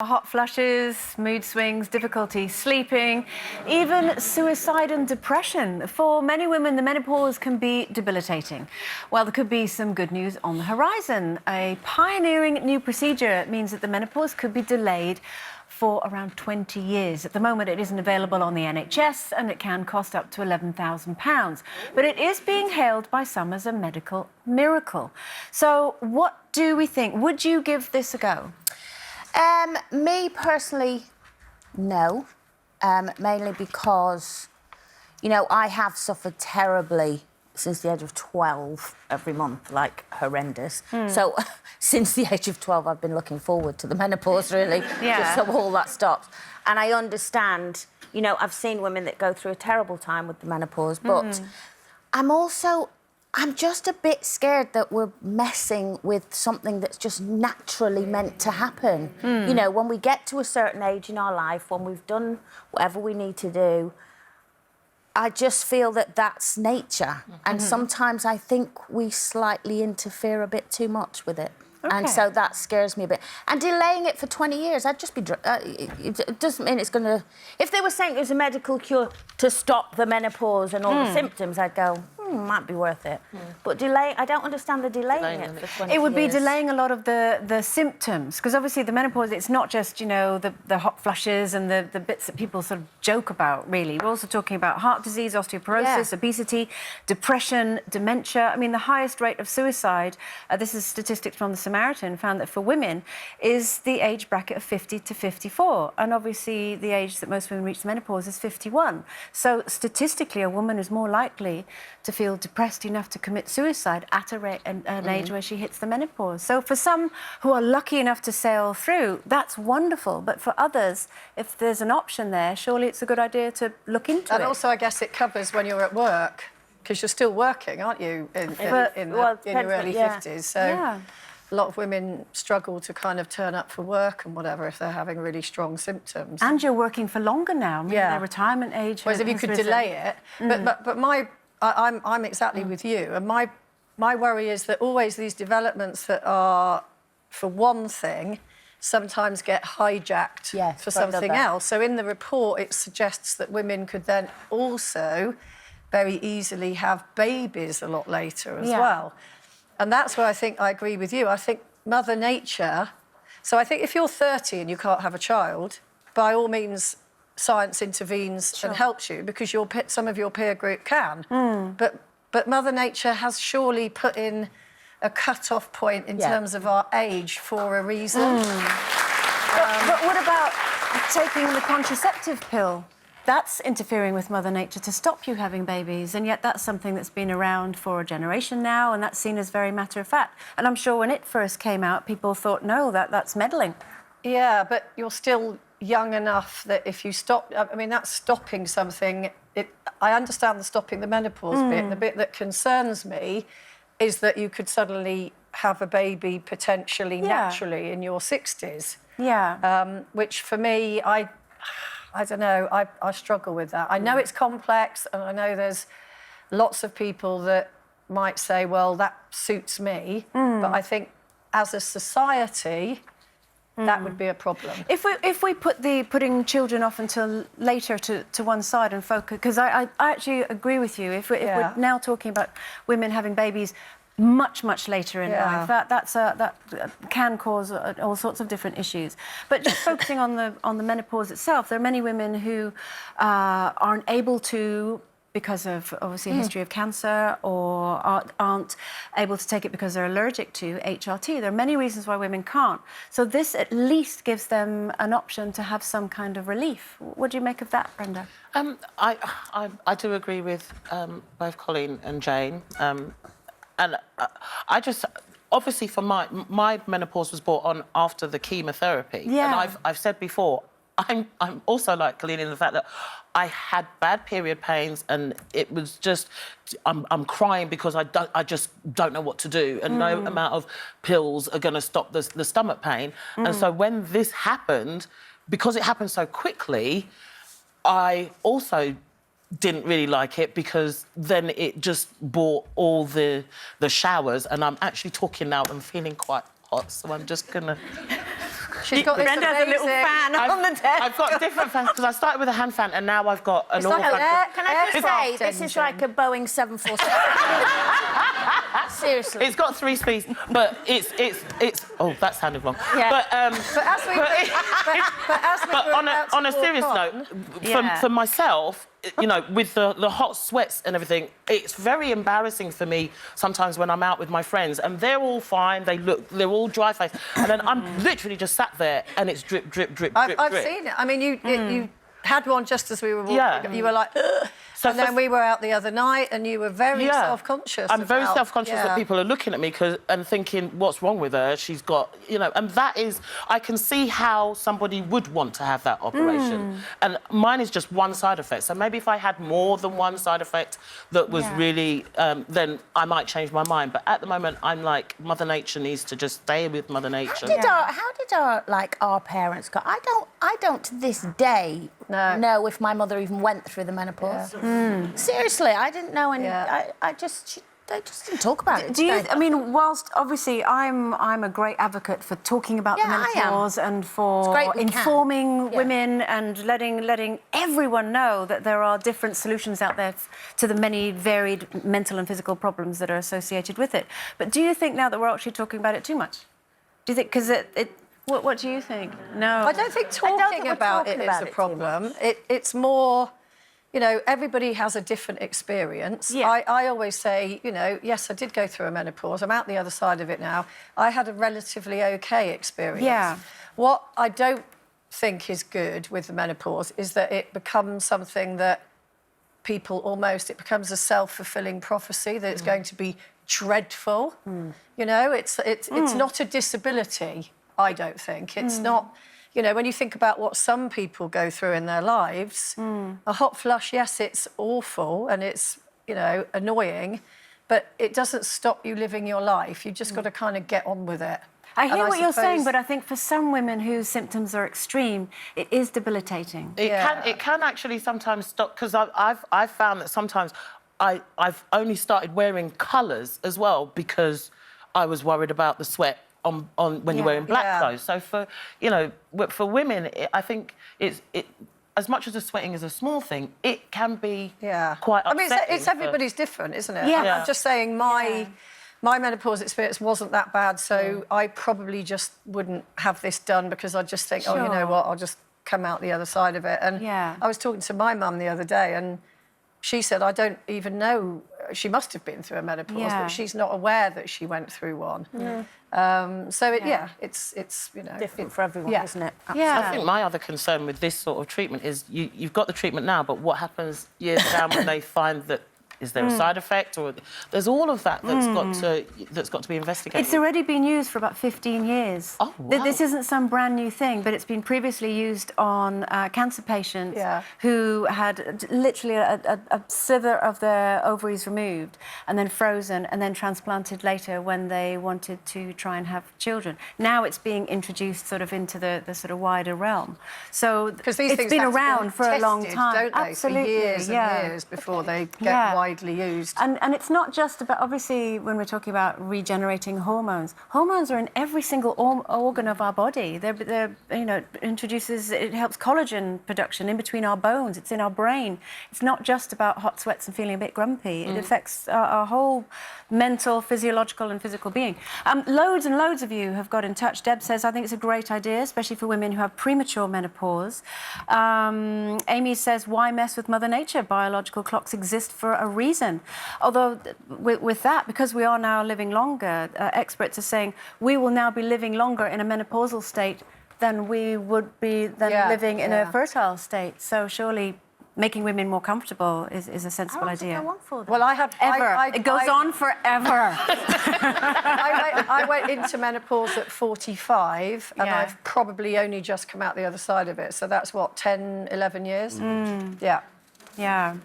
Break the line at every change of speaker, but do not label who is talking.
Hot flushes, mood swings, difficulty sleeping, even suicide and depression. For many women, the menopause can be debilitating. Well, there could be some good news on the horizon. A pioneering new procedure means that the menopause could be delayed for around 20 years. At the moment, it isn't available on the NHS and it can cost up to £11,000. But it is being hailed by some as a medical miracle. So what do we think? Would you give this a go?
Me personally, no. Mainly because, you know, I have suffered terribly since the age of 12 every month, like horrendous. So since the age of 12, I've been looking forward to the menopause, really, just so all that stops. And I understand, you know, I've seen women that go through a terrible time with the menopause, but I'm just a bit scared that we're messing with something that's just naturally meant to happen. You know, when we get to a certain age in our life, when we've done whatever we need to do, I just feel that that's nature. And sometimes I think we slightly interfere a bit too much with it. And so that scares me a bit. And delaying it for 20 years, I'd just be... it doesn't mean it's going to... If they were saying it was a medical cure to stop the menopause and all the symptoms, I'd go, might be worth it. But I don't understand the delaying it for 20 years.
It would be delaying a lot of the symptoms, because obviously the menopause, it's not just, you know, the hot flushes and the bits that people sort of joke about, really. We're also talking about heart disease, osteoporosis, obesity, depression, dementia. I mean, the highest rate of suicide, this is statistics from the Samaritan, found that for women is the age bracket of 50 to 54. And obviously the age that most women reach the menopause is 51. So statistically, a woman is more likely to feel depressed enough to commit suicide at an age where she hits the menopause. So for some who are lucky enough to sail through, that's wonderful. But for others, if there's an option there, surely it's a good idea to look into it.
And also, I guess it covers when you're at work, because you're still working, aren't you, in your early 50s? So a lot of women struggle to kind of turn up for work and whatever if they're having really strong symptoms.
And you're working for longer now. I mean, their retirement age.
Whereas if you could delay it, but I'm exactly with you, and my worry is that always these developments that are for one thing sometimes get hijacked for something else. So in the report, it suggests that women could then also very easily have babies a lot later as well. And that's where I think I agree with you. I think Mother Nature... So I think if you're 30 and you can't have a child, by all means, science intervenes and helps you, because some of your peer group can. But Mother Nature has surely put in a cut-off point in terms of our age for a reason.
But what about taking the contraceptive pill? That's interfering with Mother Nature to stop you having babies, and yet that's something that's been around for a generation now, and that's seen as very matter-of-fact. And I'm sure when it first came out, people thought, no, that's meddling.
Yeah, but you're still young enough that if you stop... I mean, that's stopping something. I understand the stopping the menopause bit. The bit that concerns me is that you could suddenly have a baby potentially naturally in your 60s. Which, for me, I don't know, I struggle with that. I know it's complex, and I know there's lots of people that might say, well, that suits me, but I think as a society... that would be a problem.
If we put putting children off until later to one side and focus... Because I actually agree with you. If we're now talking about women having babies much later in life, that can cause all sorts of different issues. But just focusing on the menopause itself, there are many women who aren't able to, because of, obviously, a history of cancer, or aren't able to take it because they're allergic to HRT. There are many reasons why women can't. So this at least gives them an option to have some kind of relief. What do you make of that, Brenda?
I do agree with both Colleen and Jane. And I just... Obviously, for my menopause was brought on after the chemotherapy. And I've said before, I'm also like Colleen in the fact that I had bad period pains, and it was just... I'm crying because I just don't know what to do, and no amount of pills are going to stop the stomach pain. And so when this happened, because it happened so quickly, I also didn't really like it, because then it just brought all the showers, and I'm actually talking now, I'm feeling quite hot, so I'm just going to
She's got this
Brenda has a little
amazing-
fan on the desk.
I've got different fans because I started with a hand fan and now I've got a normal
like an
fan.
Can I just say,
Aircraft
this is
engine.
like a Boeing 747. Seriously.
It's got 3 speeds, but it's. Oh, that sounded wrong.
Yeah.
But as we
But
were
on
about to
a
walk
serious
on-
note,
Yeah.
for myself, you know, with the hot sweats and everything, it's very embarrassing for me sometimes when I'm out with my friends and they're all fine, they're all dry faced, and then I'm literally just sat there and it's drip, drip, drip, drip,
I've
drip.
seen it. I mean, you had one just as we were walking.
Yeah.
You were like, ugh.
So
And then we were out the other night and you were very self-conscious.
I'm very
about-
self-conscious that people are looking at me and thinking, what's wrong with her? She's got, you know, and that is, I can see how somebody would want to have that operation. And mine is just one side effect. So maybe if I had more than one side effect that was really, then I might change my mind. But at the moment, I'm like, Mother Nature needs to just stay with Mother Nature.
How did our parents go? I don't to this day know if my mother even went through the menopause. Seriously, I didn't know any.
Yeah.
they just didn't talk about it.
Do you?
did they?
I mean, whilst obviously I'm a great advocate for talking about the
Yeah, I am.
menopause and
It's
for
great we can.
informing
Yeah.
women and letting everyone know that there are different solutions out there to the many varied mental and physical problems that are associated with it. But do you think now that we're actually talking about it too much? Do you think because what do you think? No,
I don't think talking
we're
about
talking
it
about
is
it
a
too
problem. It's more, you know, everybody has a different experience.
Yeah.
I always say, you know, yes, I did go through a menopause. I'm out the other side of it now. I had a relatively okay experience.
Yeah.
What I don't think is good with the menopause is that it becomes something that people it becomes a self-fulfilling prophecy that it's going to be dreadful. You know, it's not a disability, I don't think. It's not, you know, when you think about what some people go through in their lives, a hot flush, yes, it's awful and it's, you know, annoying, but it doesn't stop you living your life. You've just got to kind of get on with it.
I hear
And
what you're saying,
suppose-
but I think for some women whose symptoms are extreme, it is debilitating.
It can actually sometimes stop because I've found that sometimes I've only started wearing colours as well because I was worried about the sweat on when you're wearing black clothes. So for women, I think it as much as the sweating is a small thing, it can be quite upsetting.
I mean, it's everybody's different, isn't it?
Yeah.
I'm just saying my menopause experience wasn't that bad, so I probably just wouldn't have this done because I just think, oh, you know what, I'll just come out the other side of it. And I was talking to my mum the other day and she said, I don't even know, she must have been through a menopause, but she's not aware that she went through one. It's you know...
different for everyone, isn't it?
Yeah.
I think my other concern with this sort of treatment is you've got the treatment now, but what happens years down when they find that is there a side effect or there's all of that that's got to be investigated.
It's already been used for about 15 years.
Oh, wow.
This isn't some brand new thing, but it's been previously used on cancer patients who had literally a sliver of their ovaries removed and then frozen and then transplanted later when they wanted to try and have children. Now it's being introduced sort of into the sort of wider realm. So
Because these
it's
things
been
have to be
around for a long
tested,
time.
don't they?
Absolutely,
For years and years before they get widely used.
And it's not just about, obviously, when we're talking about regenerating hormones, hormones are in every single organ of our body. They're you know, it helps collagen production in between our bones. It's in our brain. It's not just about hot sweats and feeling a bit grumpy. It affects our whole mental, physiological and physical being. Loads and loads of you have got in touch. Deb says, I think it's a great idea, especially for women who have premature menopause. Amy says, why mess with Mother Nature? Biological clocks exist for a reason. Although with that, because we are now living longer, experts are saying we will now be living longer in a menopausal state than we would be living in a fertile state. So surely making women more comfortable is a sensible idea.
Well,
It goes on forever.
I went into menopause at 45 and I've probably only just come out the other side of it. So that's what, 10, 11 years? Yeah.
Yeah.